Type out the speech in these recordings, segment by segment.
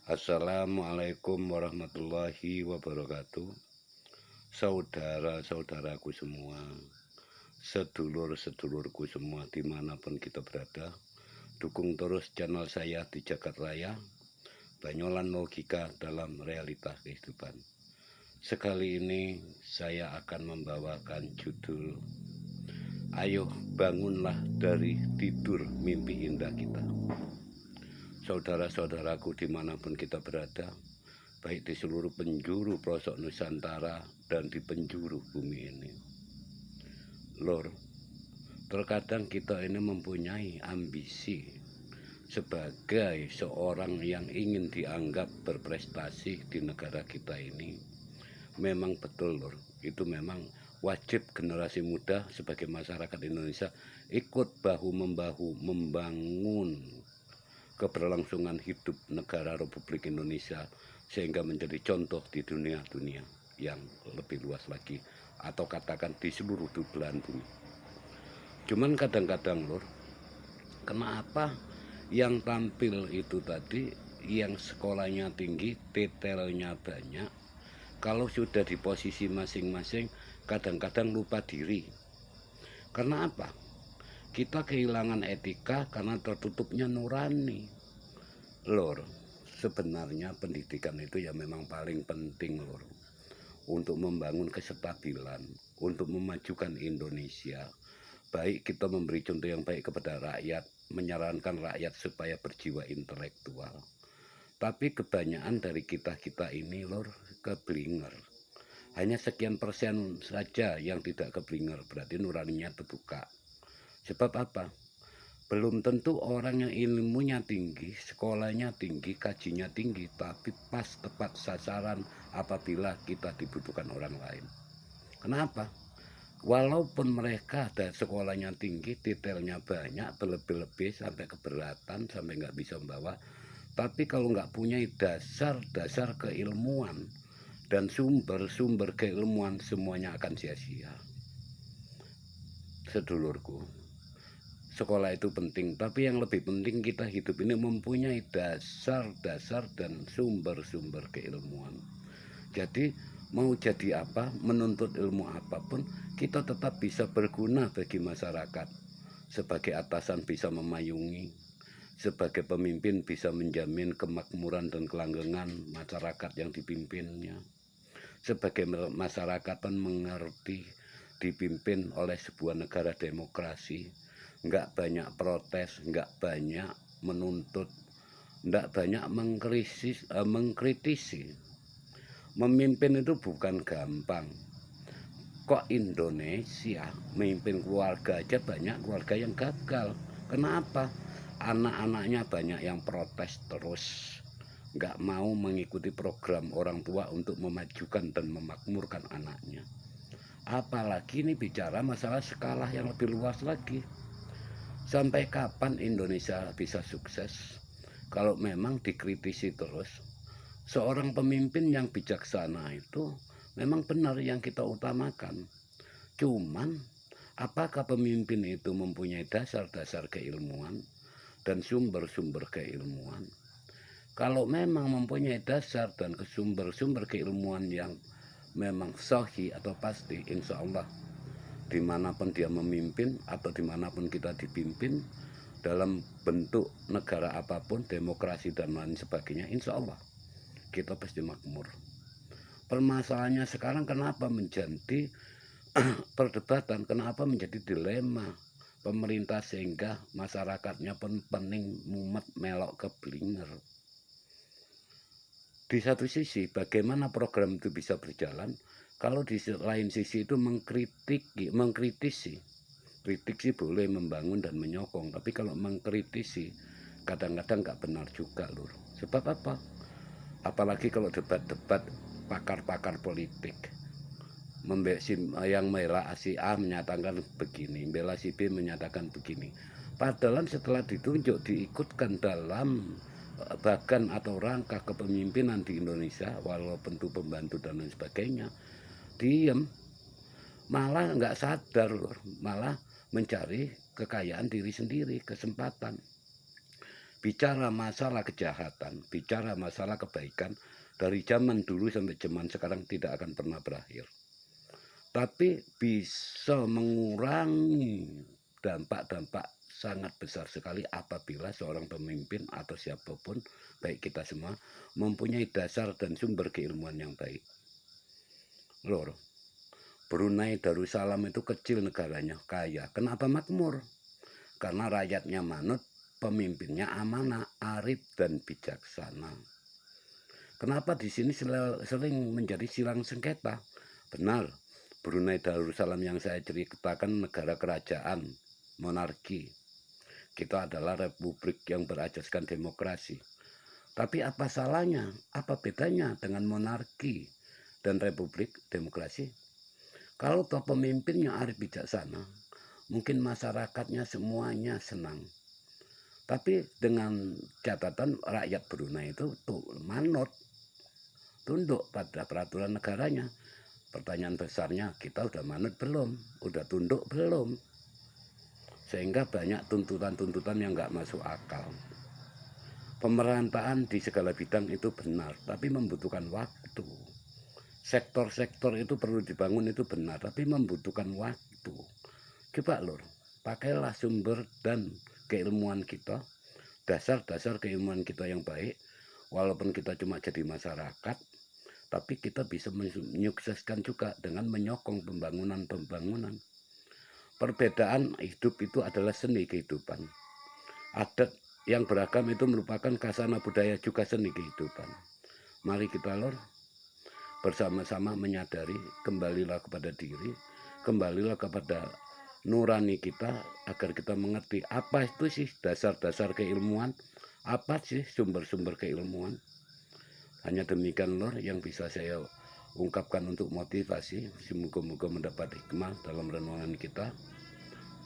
Assalamualaikum warahmatullahi wabarakatuh. Saudara-saudaraku semua, sedulur-sedulurku semua dimanapun kita berada, dukung terus channel saya di Jagat Raya, Banyolan Logika dalam Realita Kehidupan. Sekali ini saya akan membawakan judul Ayo Bangunlah dari Tidur Mimpi Indah Kita. Saudara-saudaraku dimanapun kita berada, baik di seluruh penjuru pelosok Nusantara dan di penjuru bumi ini. Lor, terkadang kita ini mempunyai ambisi sebagai seorang yang ingin dianggap berprestasi di negara kita ini. Memang betul, Lor, itu memang wajib generasi muda sebagai masyarakat Indonesia ikut bahu-membahu membangun keberlangsungan hidup negara Republik Indonesia sehingga menjadi contoh di dunia yang lebih luas lagi, atau katakan di seluruh belahan bumi. Cuman kadang-kadang, Lur, kenapa yang tampil itu tadi yang sekolahnya tinggi, detailnya banyak, kalau sudah di posisi masing-masing kadang-kadang lupa diri. Karena apa? Kita kehilangan etika karena tertutupnya nurani. Lor, sebenarnya pendidikan itu ya memang paling penting, Lor, untuk membangun kestabilan, untuk memajukan Indonesia. Baik kita memberi contoh yang baik kepada rakyat, menyarankan rakyat supaya berjiwa intelektual. Tapi kebanyakan dari kita ini, Lor, keblinger. Hanya sekian persen saja yang tidak keblinger, berarti nuraninya terbuka. Sebab apa? Belum tentu orang yang ilmunya tinggi, sekolahnya tinggi, kajinya tinggi, tapi pas tepat sasaran apabila kita dibutuhkan orang lain. Kenapa? Walaupun mereka ada sekolahnya tinggi, detailnya banyak, berlebih-lebih sampai keberatan, sampai nggak bisa membawa, tapi kalau nggak punya dasar keilmuan dan sumber keilmuan, semuanya akan sia-sia. Sedulurku, sekolah itu penting, tapi yang lebih penting kita hidup ini mempunyai dasar dan sumber keilmuan. Jadi mau jadi apa, menuntut ilmu apapun, kita tetap bisa berguna bagi masyarakat. Sebagai atasan bisa memayungi, sebagai pemimpin bisa menjamin kemakmuran dan kelanggengan masyarakat yang dipimpinnya. Sebagai masyarakat mengerti dipimpin oleh sebuah negara demokrasi, nggak banyak protes, nggak banyak menuntut, nggak banyak mengkritisi. Memimpin itu bukan gampang. Kok Indonesia memimpin keluarga aja banyak keluarga yang gagal. Kenapa? Anak-anaknya banyak yang protes terus, nggak mau mengikuti program orang tua untuk memajukan dan memakmurkan anaknya. Apalagi ini bicara masalah skala yang lebih luas lagi. Sampai kapan Indonesia bisa sukses kalau memang dikritisi terus? Seorang pemimpin yang bijaksana itu memang benar yang kita utamakan. Cuman apakah pemimpin itu mempunyai dasar keilmuan dan sumber keilmuan? Kalau memang mempunyai dasar dan sumber keilmuan yang memang sahih atau pasti, insya Allah dimanapun dia memimpin atau dimanapun kita dipimpin dalam bentuk negara apapun, demokrasi dan lain sebagainya, insya Allah kita pasti makmur. Permasalahannya sekarang kenapa menjadi perdebatan, kenapa menjadi dilema pemerintah sehingga masyarakatnya pun pening, mumet, melok, keblinger. Di satu sisi bagaimana program itu bisa berjalan, kalau di lain sisi itu mengkritisi. Kritik sih boleh membangun dan menyokong, tapi kalau mengkritisi kadang-kadang nggak benar juga, Lur. Sebab apa? Apalagi kalau debat-debat pakar-pakar politik, yang membela si A menyatakan begini, membela si B menyatakan begini. Padahal setelah ditunjuk diikutkan dalam bagan atau rangka kepemimpinan di Indonesia, walaupun itu pembantu dan lain sebagainya, diem, malah nggak sadar, Lur, malah mencari kekayaan diri sendiri, kesempatan. bicara masalah kejahatan, bicara masalah kebaikan, dari zaman dulu sampai zaman sekarang tidak akan pernah berakhir. Tapi bisa mengurangi dampak-dampak sangat besar sekali apabila seorang pemimpin atau siapapun, baik kita semua, mempunyai dasar dan sumber keilmuan yang baik. Lor, Brunei Darussalam itu kecil negaranya, kaya. Kenapa makmur? Karena rakyatnya manut, pemimpinnya amanah, arif dan bijaksana. Kenapa di sini sering menjadi silang sengketa? Benar, Brunei Darussalam yang saya ceritakan negara kerajaan, monarki. Kita adalah republik yang berasaskan demokrasi. Tapi apa salahnya, apa bedanya dengan monarki dan republik demokrasi? Kalau toh pemimpinnya arif bijaksana, mungkin masyarakatnya semuanya senang. Tapi dengan catatan rakyat Brunei itu tuh manut, tunduk pada peraturan negaranya. Pertanyaan besarnya, kita udah manut belum? Udah tunduk belum? Sehingga banyak tuntutan-tuntutan yang nggak masuk akal. Pemerintahan di segala bidang itu benar, tapi membutuhkan waktu. Sektor-sektor itu perlu dibangun itu benar, tapi membutuhkan waktu. Coba lor, pakailah sumber dan keilmuan kita, dasar-dasar keilmuan kita yang baik, walaupun kita cuma jadi masyarakat, tapi kita bisa menyukseskan juga dengan menyokong pembangunan-pembangunan. Perbedaan hidup itu adalah seni kehidupan. Adat yang beragam itu merupakan khasana budaya juga seni kehidupan. Mari kita lor, bersama-sama menyadari, kembalilah kepada diri, kembalilah kepada nurani kita, agar kita mengerti apa itu sih dasar-dasar keilmuan, apa sih sumber-sumber keilmuan. Hanya demikian lor yang bisa saya ungkapkan untuk motivasi. Semoga-moga mendapat hikmah dalam renungan kita.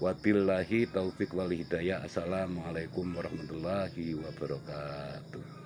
Wabillahi taufik wal hidayah. Assalamualaikum warahmatullahi wabarakatuh.